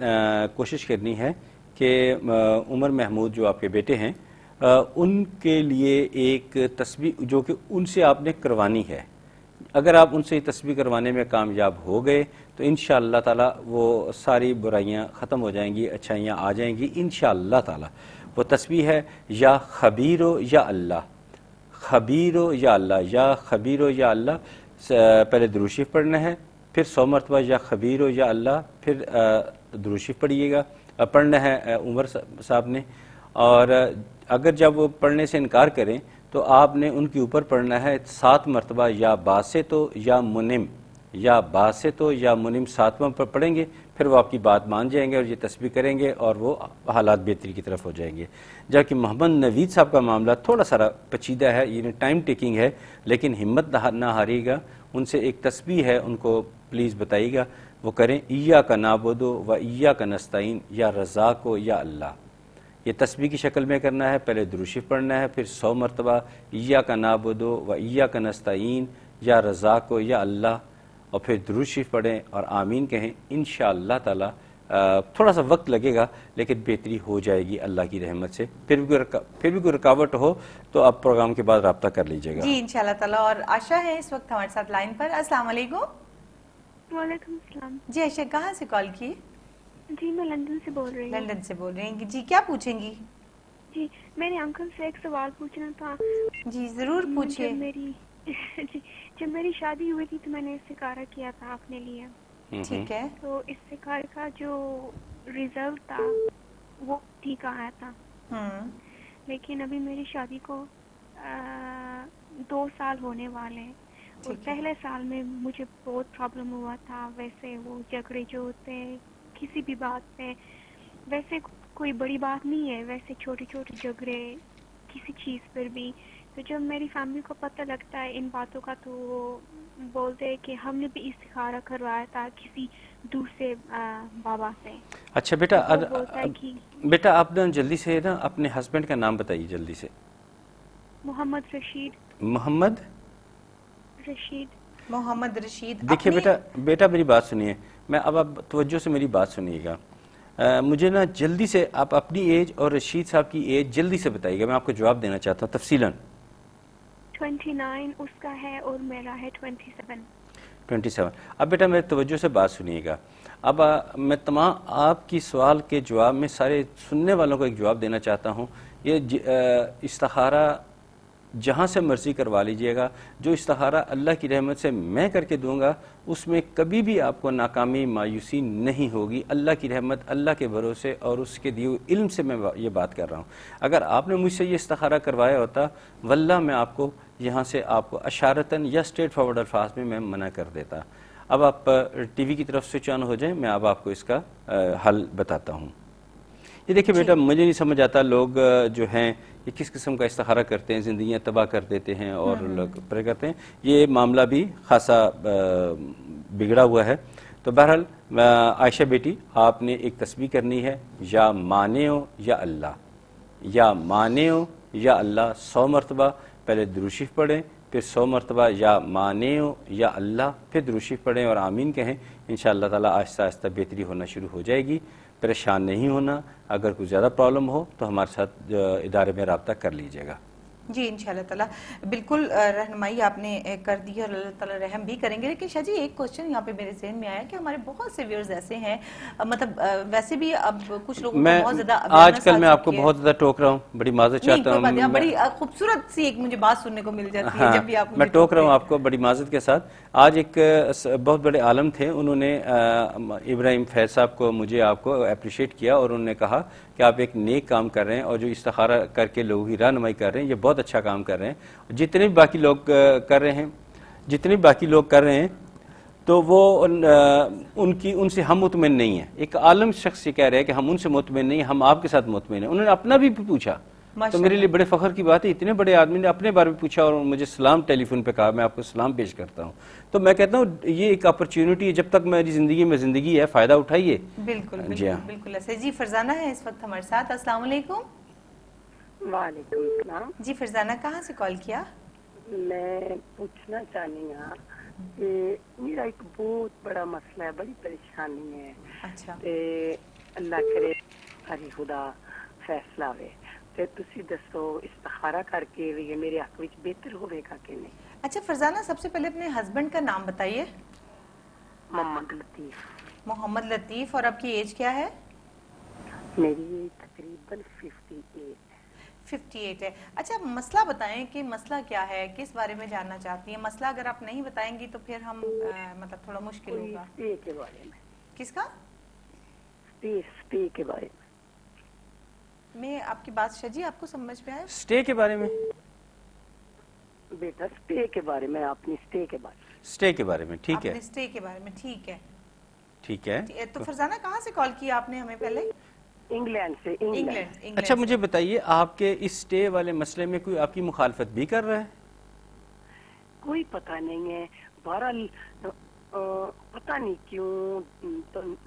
کوشش کرنی ہے کہ عمر محمود جو آپ کے بیٹے ہیں, ان کے لیے ایک تسبیح جو کہ ان سے آپ نے کروانی ہے. اگر آپ ان سے یہ تسبیح کروانے میں کامیاب ہو گئے تو انشاءاللہ تعالی وہ ساری برائیاں ختم ہو جائیں گی, اچھائیاں آ جائیں گی انشاءاللہ تعالی. وہ تسبیح ہے یا خبیرو یا اللہ, خبیرو یا اللہ, یا خبیرو یا اللہ. پہلے درود شریف پڑھنا ہے, پھر 100 مرتبہ یا خبیرو یا اللہ, پھر درود شریف پڑھیے گا, پڑھنا ہے عمر صاحب نے. اور اگر جب وہ پڑھنے سے انکار کریں تو آپ نے ان کے اوپر پڑھنا ہے 7 مرتبہ یا باسطو یا منم, یا باسطو یا منم 7واں پر پڑھیں گے, پھر وہ آپ کی بات مان جائیں گے اور یہ تسبیح کریں گے اور وہ حالات بہتری کی طرف ہو جائیں گے. جبکہ محمد نوید صاحب کا معاملہ تھوڑا سا پیچیدہ ہے, یہ ٹائم ٹیکنگ ہے, لیکن ہمت نہ ہاریے گا. ان سے ایک تسبیح ہے, ان کو پلیز بتائیے گا, وہ کریں ایاک نعبدو و ایاک نستعین یا رزاق یا اللہ. یہ تسبیح کی شکل میں کرنا ہے. پہلے درود شریف پڑھنا ہے, پھر 100 مرتبہ ایاک نعبدو و ایاک نستعین یا رزاق یا اللہ, اور پھر درود شریف پڑھیں اور آمین کہیں. انشاءاللہ تعالی تھوڑا سا وقت لگے گا لیکن بہتری ہو جائے گی اللہ کی رحمت سے. پھر بھی کوئی رکاوٹ ہو تو آپ پروگرام کے بعد رابطہ کر لیجئے گا. جی انشاءاللہ تعالی. اور عائشہ ہے اس وقت ہمارے ساتھ لائن پر. السلام علیکم. وعلیکم السلام. جی عائشہ, کہاں سے کال کی؟ جی میں لندن سے بول رہی ہوں. لندن سے بول رہی ہیں جی, کیا پوچھیں گی؟ جی میرے انکل سے ایک سوال پوچھنا تھا. جی ضرور پوچھیے. جب میری شادی ہوئی تھی تو میں نے استخارہ کیا تھا اپنے لیے. ٹھیک ہے. تو استخارہ کا جو ریزلٹ تھا وہ ٹھیک آیا تھا, لیکن ابھی میری شادی کو 2 سال ہونے والے ہیں. اور پہلے سال میں مجھے بہت پرابلم ہوا تھا. ویسے وہ جھگڑے جو ہوتے ہیں کسی بھی بات پہ, ویسے کوئی بڑی بات نہیں ہے, ویسے چھوٹے چھوٹے جھگڑے کسی چیز پر بھی. تو جب میری فیملی کو پتہ لگتا ہے ان باتوں کا تو وہ بولتے ہیں کہ ہم نے بھی استخارہ کروایا تھا کسی دوسرے بابا سے. اچھا بیٹا آپ نا جلدی سے نا اپنے ہسبینڈ کا نام بتائیے جلدی سے. محمد رشید. محمد رشید. دیکھیے بیٹا میری بات سنیے, میں اب آپ توجہ سے میری بات سنیے گا. مجھے نا جلدی سے آپ اپنی ایج اور رشید صاحب کی ایج جلدی سے بتائیے گا, میں آپ کو جواب دینا چاہتا ہوں تفصیلاً. 29 اس کا ہے اور میرا ہے 27. اب بیٹا میرے توجہ سے بات سنیے گا. اب میں تمام آپ کی سوال کے جواب میں سارے سننے والوں کو ایک جواب دینا چاہتا ہوں. یہ استخارہ جہاں سے مرضی کروا لیجئے گا. جو استخارہ اللہ کی رحمت سے میں کر کے دوں گا اس میں کبھی بھی آپ کو ناکامی مایوسی نہیں ہوگی. اللہ کی رحمت، اللہ کے بھروسے اور اس کے دیے علم سے میں یہ بات کر رہا ہوں. اگر آپ نے مجھ سے یہ استخارہ کروایا ہوتا واللہ میں آپ کو یہاں سے آپ کو اشارتاً یا اسٹریٹ فارورڈ الفاظ میں منع کر دیتا. اب آپ ٹی وی کی طرف سوئچ آن ہو جائیں، میں اب آپ کو اس کا حل بتاتا ہوں. یہ دیکھیں بیٹا، مجھے نہیں سمجھ آتا لوگ جو ہیں یہ کس قسم کا استخارہ کرتے ہیں، زندگیاں تباہ کر دیتے ہیں اور لوگ پرے کرتے ہیں. یہ معاملہ بھی خاصا بگڑا ہوا ہے. تو بہرحال عائشہ بیٹی، آپ نے ایک تسبیح کرنی ہے، یا مانعو یا اللہ، یا مانعو یا اللہ 100 مرتبہ. پہلے درود شریف پڑھیں، پھر 100 مرتبہ یا مانعو یا اللہ، پھر درود شریف پڑھیں اور آمین کہیں. انشاءاللہ تعالی آہستہ آہستہ بہتری ہونا شروع ہو جائے گی. پریشان نہیں ہونا. اگر کوئی زیادہ پرابلم ہو تو ہمارے ساتھ ادارے میں رابطہ کر لیجئے گا. جی انشاءاللہ تعالی بالکل رہنمائی آپ نے کر دی اور اللہ تعالی رحم بھی کریں گے. لیکن شاہ جی ایک کوشچن یہاں پہ میرے ذہن میں آیا کہ ہمارے بہت سے ویورز ایسے ہیں، مطلب ویسے بھی اب کچھ لوگوں کو بہت زیادہ آج کل میں آپ کو بہت زیادہ ٹوک رہا ہوں، بڑی معذرت چاہتا ہوں. بڑی خوبصورت سی ایک مجھے بات سننے کو مل جاتی ہے جب بھی آپ میں ٹوک رہا ہوں آپ کو بڑی معذرت کے ساتھ. آج ایک بہت بڑے عالم تھے، انہوں نے ابراہیم فیض صاحب کو مجھے آپ کو اپریشیٹ کیا اور انہوں نے کہا کہ آپ ایک نیک کام کر رہے ہیں اور جو استخارہ کر کے لوگوں کی رہنمائی کر رہے ہیں یہ بہت اچھا کام کر رہے ہیں. جتنے بھی باقی لوگ کر رہے ہیں تو وہ ان سے ہم مطمئن نہیں ہیں. ایک عالم شخص یہ کہہ رہے ہیں کہ ہم ان سے مطمئن نہیں ہیں، ہم آپ کے ساتھ مطمئن ہیں. انہوں نے اپنا بھی پوچھا تو میرے لیے بڑے فخر کی بات ہے. اتنے بڑے آدمی نے اپنے بارے میں پوچھا اور مجھے سلام ٹیلی فون پہ کہا. میں آپ کو سلام پیش کرتا ہوں. تو میں کہتا ہوں یہ ایک اپرچونٹی ہے، جب تک میری زندگی میں زندگی ہے فائدہ اٹھائیے. بالکل بالکل ایسے. جی فرزانہ ہے اس وقت ہمارے ساتھ. السلام علیکم. وعلیکم السلام. جی فرزانہ کہاں سے کال کیا؟ میں پوچھنا چاہنی ہوں کہ میرا ایک بہت بڑا مسئلہ ہے، بڑی پریشانی ہے. اچھا. اللہ کرے ہری خدا فیصلہ ہوئے تے تسی دسو استخارہ کر کے یہ میرے حق وچ بہتر ہوئے گا کہ نہیں. اچھا فرزانہ سب سے پہلے اپنے ہسبینڈ کا نام بتائیے. محمد لطیف. محمد لطیف. اور آپ کی ایج کیا ہے؟ میری تقریباً 58 ہے. اچھا مسئلہ بتائیں کہ مسئلہ کیا ہے، کس بارے میں جاننا چاہتی ہیں؟ مسئلہ اگر آپ نہیں بتائیں گی تو پھر ہم مطلب تھوڑا مشکل ہوگا. اسٹے کے بارے میں. کس کا؟ اسٹے کے بارے میں آپ کی بات شاہ جی آپ کو سمجھ میں آیا؟ اسٹے کے بارے میں بیٹا، اسٹے کے بارے میں. اپنی اسٹے کے بارے میں. اسٹے کے بارے میں ٹھیک ہے. اسٹے کے بارے میں ٹھیک ہے. ٹھیک ہے. تو فرزانہ کہاں سے کال کیا آپ نے ہمیں پہلے؟ انگلینڈ سے. انگلینڈ. اچھا مجھے بتائیے آپ کے اس اسٹے والے مسئلے میں کوئی آپ کی مخالفت بھی کر رہا ہے؟ کوئی پتہ نہیں ہے. بہرحال پتہ نہیں کیوں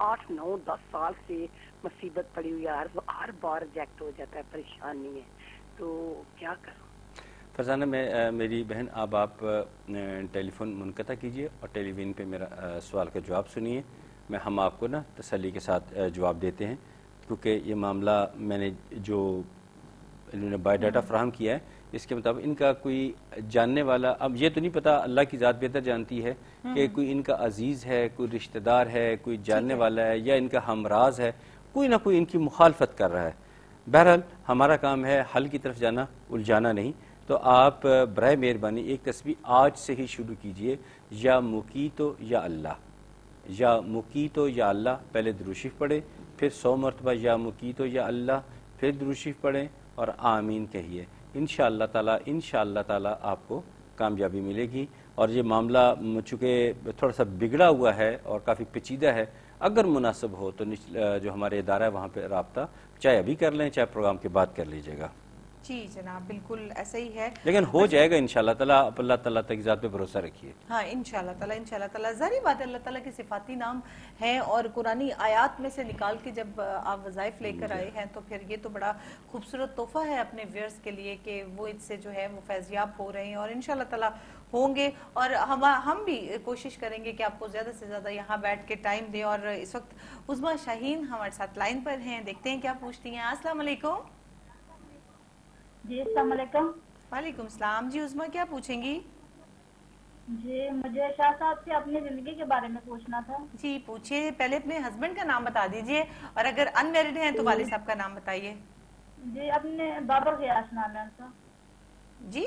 8 9 10 سال سے مصیبت پڑی ہوئی ہے، ہر بار ریجیکٹ ہو جاتا ہے. پریشانی ہے تو کیا کروں. فرزانہ میری بہن اب آپ ٹیلی فون منقطع کیجئے اور ٹیلی ویژن پہ میرا سوال کا جواب سنیے. ہم آپ کو تسلی کے ساتھ جواب دیتے ہیں کیونکہ یہ معاملہ میں نے جو انہوں نے بایو ڈاٹا فراہم کیا ہے اس کے مطابق ان کا کوئی جاننے والا، اب یہ تو نہیں پتا، اللہ کی ذات بہتر جانتی ہے کہ کوئی ان کا عزیز ہے، کوئی رشتہ دار ہے، کوئی جاننے والا ہے یا ان کا ہمراز ہے، کوئی نہ کوئی ان کی مخالفت کر رہا ہے. بہرحال ہمارا کام ہے حل کی طرف جانا، الجھانا نہیں. تو آپ برائے مہربانی ایک تسبیح آج سے ہی شروع کیجئے، یا مقیتو یا اللہ، یا مقیتو یا اللہ. پہلے درود شریف پڑھیں، پھر 100 مرتبہ یا مقیتو یا اللہ، پھر درود شریف پڑھیں اور آمین کہیے. انشاءاللہ تعالی آپ کو کامیابی ملے گی. اور یہ معاملہ چونکہ تھوڑا سا بگڑا ہوا ہے اور کافی پیچیدہ ہے، اگر مناسب ہو تو جو ہمارے ادارہ ہے وہاں پہ رابطہ چاہے ابھی کر لیں چاہے پروگرام کے بعد کر لیجیے گا. جی جناب بالکل ایسا ہی ہے، لیکن ہو جائے گا انشاءاللہ تعالیٰ. آپ اللہ تعالیٰ کی ذات پہ بھروسہ رکھیے. ہاں انشاءاللہ تعالیٰ ظاہری بات ہے اللہ تعالیٰ کے صفاتی نام ہیں اور قرآنی آیات میں سے نکال کے جب آپ وظائف لے کر آئے ہیں تو پھر یہ تو بڑا خوبصورت تحفہ ہے اپنے ویئرز کے لیے کہ وہ اس سے جو ہے وہ فیضیاب ہو رہے ہیں اور انشاءاللہ تعالیٰ ہوں گے. اور ہم بھی کوشش کریں گے کہ آپ کو زیادہ سے زیادہ یہاں بیٹھ کے ٹائم دیں. اور اس وقت عظمیٰ شاہین ہمارے ساتھ لائن پر ہیں، دیکھتے ہیں کیا پوچھتی ہیں. السلام علیکم. جی السلام علیکم. وعلیکم السلام. جی عظمیٰ کیا پوچھیں گی؟ جی مجھے شاہ صاحب سے اپنی زندگی کے بارے میں پوچھنا تھا. جی پوچھیے. پہلے اپنے ہسبینڈ کا نام بتا دیجئے اور اگر ان میرڈ ہیں تو والد صاحب کا نام بتائیے. جی اپنے بابر غیاث نام ہے ان کا. جی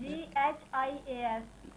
GHIAS।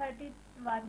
31।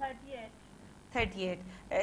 38। 38।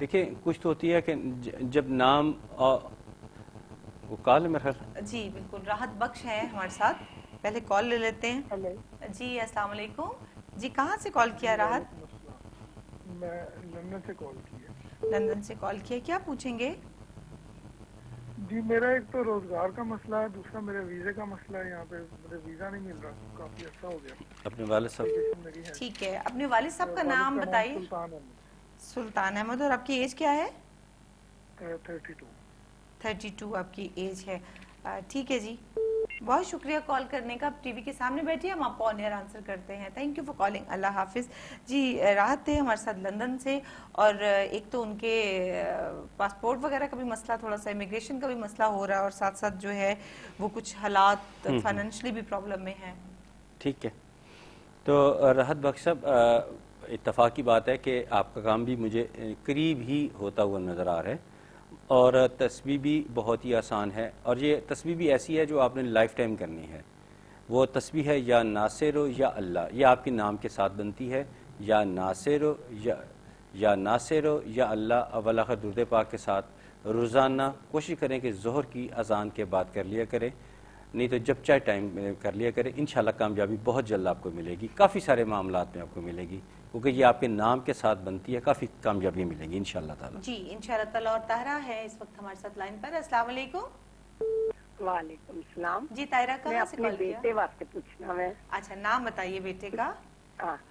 دیکھیں کچھ تو ہوتی ہے کہ جب نام وہ کال ہے میرا خیال. جی بالکل راحت بخش ہے ہمارے ساتھ, پہلے کال لے لیتے ہیں. جی السلام علیکم. جی کہاں سے کال کیا راحت؟ میں لندن سے کال کیا. لندن سے کال کیا, کیا پوچھیں گے؟ جی میرا ایک تو روزگار کا مسئلہ ہے, دوسرا میرے ویزے کا مسئلہ ہے. یہاں پہ مجھے ویزا نہیں مل رہا, کافی عرصہ ہو گیا. اپنے والد صاحب ٹھیک ہے, اپنے والد صاحب کا نام بتائیے. سلطان احمد. اور آپ کی ایج کیا ہے؟ 32 آپ کی ایج ہے. ٹھیک ہے جی, بہت شکریہ کال کرنے کا. ٹی وی کے سامنے بیٹھیے, ہم آپ کو آن ایئر آنسر کرتے ہیں. Thank you for calling. اللہ حافظ. جی راحت تھے ہمارے ساتھ لندن سے, اور ایک تو ان کے پاسپورٹ وغیرہ کا بھی مسئلہ, تھوڑا سا امیگریشن کا بھی مسئلہ ہو رہا ہے, اور ساتھ ساتھ جو ہے وہ کچھ حالات فائنینشلی بھی پرابلم میں ہیں. ٹھیک ہے, تو راحت بخش صاحب اتفاق کی بات ہے کہ آپ کا کام بھی مجھے قریب ہی ہوتا ہوا نظر آ رہا ہے, اور تسبیح بھی بہت ہی آسان ہے, اور یہ تسبیح بھی ایسی ہے جو آپ نے لائف ٹائم کرنی ہے. وہ تسبیح ہے یا ناصر یا اللہ, یہ آپ کے نام کے ساتھ بنتی ہے, یا ناصر یا ناصر یا اللہ اول آخر درود پاک کے ساتھ. روزانہ کوشش کریں کہ ظہر کی اذان کے بعد کر لیا کریں, نہیں تو جب چاہے ٹائم کر لیا کریں. انشاءاللہ کامیابی بہت جلد آپ کو ملے گی, کافی سارے معاملات میں آپ کو ملے گی, کیونکہ یہ آپ کے نام کے ساتھ بنتی ہے. کافی کامیابی ملے گی انشاءاللہ تعالی. جی انشاءاللہ تعالی. اور طاہرہ ہے اس وقت ہمارے ساتھ لائن پر. السلام علیکم. وعلیکم السلام. جی طاہرہ کہاں سے کال کیا؟ بیٹے واسطے پوچھنا ہے. اچھا نام بتائیے بیٹے کا.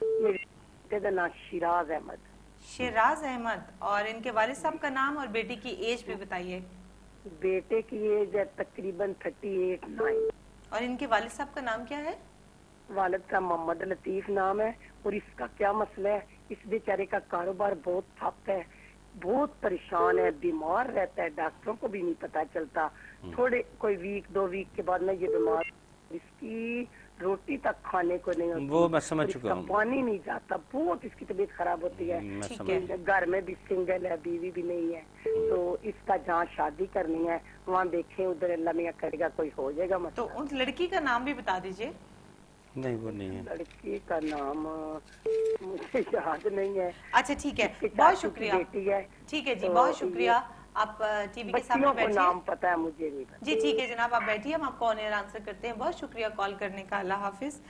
میرے بیٹے کا نام شیراز احمد. شیراز احمد. اور ان کے والد صاحب کا نام اور بیٹی کی ایج بھی بتائیے. بیٹے کی ایج ہے تقریباً 38-9. اور ان کے والد صاحب کا نام کیا ہے؟ والد کا محمد لطیف نام ہے. اور اس کا کیا مسئلہ ہے, اس بیچارے کا کاروبار بہت ٹھپ ہے, بہت پریشان ہے, بیمار رہتا ہے, ڈاکٹروں کو بھی نہیں پتا چلتا. تھوڑے کوئی ویک 2 ویک کے بعد میں یہ بیمار, اس کی روٹی تک کھانے کو نہیں ہوتی, وہ میں سمجھ چکا ہوں, پانی نہیں جاتا, بہت اس کی طبیعت خراب ہوتی ہے. گھر میں بھی سنگل ہے, بیوی بھی نہیں ہے, تو اس کا جہاں شادی کرنی ہے وہاں دیکھیں ادھر اللہ میاں کرے گا کوئی ہو جائے گا. تو ان لڑکی کا نام بھی بتا دیجئے. نہیں وہ نہیں ہے, لڑکی کا نام مجھے یاد نہیں ہے. اچھا ٹھیک ہے, بہت شکریہ. بیٹی ہے. ٹھیک ہے جی, بہت شکریہ. آپ ٹی وی کے سامنے بیٹھیے. نام پتہ ہے مجھے نہیں پتا. جی ٹھیک ہے جناب, آپ بیٹھیے, ہم آپ کو آن ایئر آنسر کرتے ہیں. بہت شکریہ کال کرنے کا. اللہ حافظ.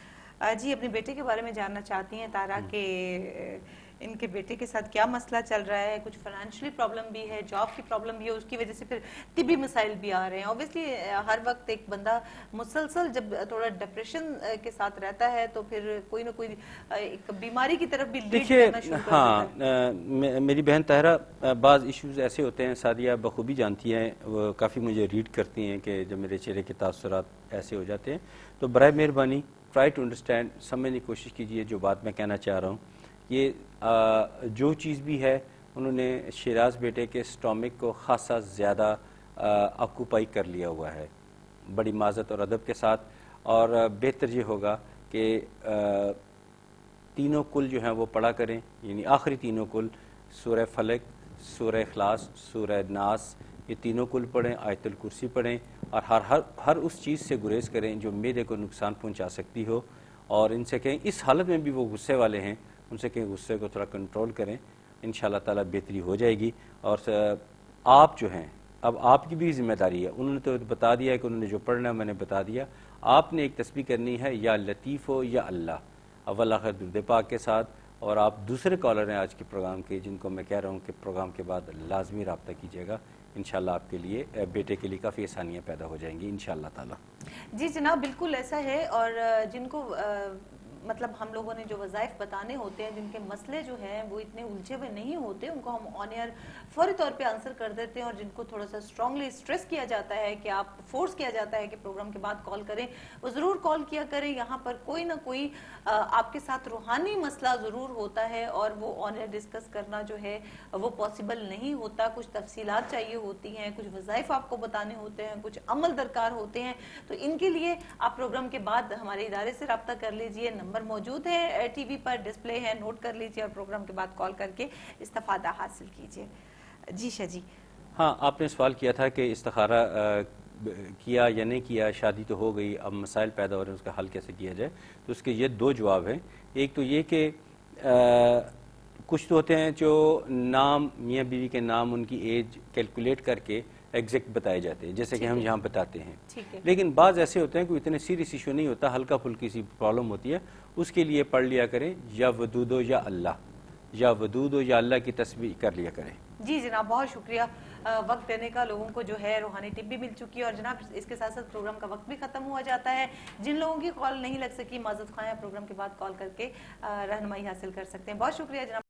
جی اپنے بیٹے کے بارے میں جاننا چاہتی ہیں طاہرہ کہ ان کے بیٹے کے ساتھ کیا مسئلہ چل رہا ہے. کچھ فائنینشلی پرابلم بھی ہے, جاب کی پرابلم بھی ہے, اس کی وجہ سے پھر طبی مسائل بھی آ رہے ہیں. اوبیسلی ہر وقت ایک بندہ مسلسل جب تھوڑا ڈپریشن کے ساتھ رہتا ہے تو پھر کوئی نہ کوئی ایک بیماری کی طرف بھی لیڈ کرنا شروع کر دیتا ہے. ہاں میری بہن طاہرہ بعض ایشوز ایسے ہوتے ہیں, سعدیہ بخوبی جانتی ہیں, وہ کافی مجھے ریڈ کرتی ہیں کہ جب میرے چہرے کے تاثرات ایسے ہو جاتے ہیں تو برائے مہربانی ٹرائی ٹو انڈرسٹینڈ, سمجھنے کی کوشش کیجئے جو بات میں کہنا چاہ رہا ہوں. یہ جو چیز بھی ہے انہوں نے شیراز بیٹے کے سٹامک کو خاصا زیادہ آکوپائی کر لیا ہوا ہے, بڑی معذرت اور ادب کے ساتھ. اور بہتر یہ ہوگا کہ تینوں کل جو ہیں وہ پڑھا کریں, یعنی آخری تینوں کل, سورہ فلق, سورہ اخلاص, سورہ ناس, یہ تینوں کل پڑھیں, آیت الکرسی پڑھیں, اور ہر اس چیز سے گریز کریں جو معدے کو نقصان پہنچا سکتی ہو. اور ان سے کہیں اس حالت میں بھی وہ غصے والے ہیں, ان سے کہیں غصے کو تھوڑا کنٹرول کریں, انشاءاللہ تعالی بہتری ہو جائے گی. اور آپ جو ہیں, اب آپ کی بھی ذمہ داری ہے, انہوں نے تو بتا دیا ہے کہ انہوں نے جو پڑھنا ہے میں نے بتا دیا. آپ نے ایک تسبیح کرنی ہے, یا لطیف ہو یا اللہ اول آخر درود پاک کے ساتھ. اور آپ دوسرے کالر ہیں آج کے پروگرام کے, جن کو میں کہہ رہا ہوں کہ پروگرام کے بعد لازمی رابطہ کیجیے گا. انشاءاللہ آپ کے لیے, بیٹے کے لیے کافی آسانیاں پیدا ہو جائیں گی انشاءاللہ تعالی. جی جناب بالکل ایسا ہے. اور جن کو مطلب ہم لوگوں نے جو وظائف بتانے ہوتے ہیں, جن کے مسئلے جو ہیں وہ اتنے الجھے ہوئے نہیں ہوتے, ان کو ہم آن ایئر فوری طور پہ آنسر کر دیتے ہیں. اور جن کو تھوڑا سا اسٹرانگلی اسٹریس کیا جاتا ہے کہ آپ فورس کیا جاتا ہے کہ پروگرام کے بعد کال کریں, وہ ضرور کال کیا کریں. یہاں پر کوئی نہ کوئی آپ کے ساتھ روحانی مسئلہ ضرور ہوتا ہے, اور وہ آن ایئر ڈسکس کرنا جو ہے وہ پاسبل نہیں ہوتا. کچھ تفصیلات چاہیے ہوتی ہیں, کچھ وظائف آپ کو بتانے ہوتے ہیں, کچھ عمل درکار ہوتے ہیں. تو ان کے لیے آپ پروگرام کے بعد ہمارے ادارے سے رابطہ کر لیجئے. نمبر موجود ہے ٹی وی پر, ڈسپلے ہے, نوٹ کر لیجئے اور پروگرام کے بعد کال کر کے استفادہ حاصل کیجئے. جی شاہ جی. ہاں آپ نے سوال کیا تھا کہ استخارہ کیا یا نہیں کیا, شادی تو ہو گئی, اب مسائل پیدا ہو رہے ہیں, اس کا حل کیسے کیا جائے. تو اس کے یہ 2 جواب ہیں. ایک تو یہ کہ کچھ تو ہوتے ہیں جو نام میاں بیوی کے نام ان کی ایج کیلکولیٹ کر کے ایگزیکٹ بتائے جاتے ہیں، جیسے کہ ہم یہاں بتاتے ہیں، لیکن بعض ایسے ہوتے ہیں کوئی اتنے سیریس ایشو نہیں ہوتا، ہلکا پھلکی سی پرابلم ہوتی ہے، اس کے لیے پڑھ لیا کریں یا ودود ہو یا اللہ، یا ودود ہو یا اللہ کی تسبیح کر لیا کریں۔ جی جناب، بہت شکریہ وقت دینے کا، لوگوں کو جو ہے روحانی ٹپ بھی مل چکی ہے، اور جناب اس کے ساتھ ساتھ پروگرام کا وقت بھی ختم ہوا جاتا ہے۔ جن لوگوں کی کال نہیں لگ سکی معذرت خواہ، پروگرام کے بعد کال کر کے رہنمائی حاصل کر سکتے ہیں۔ بہت شکریہ جناب۔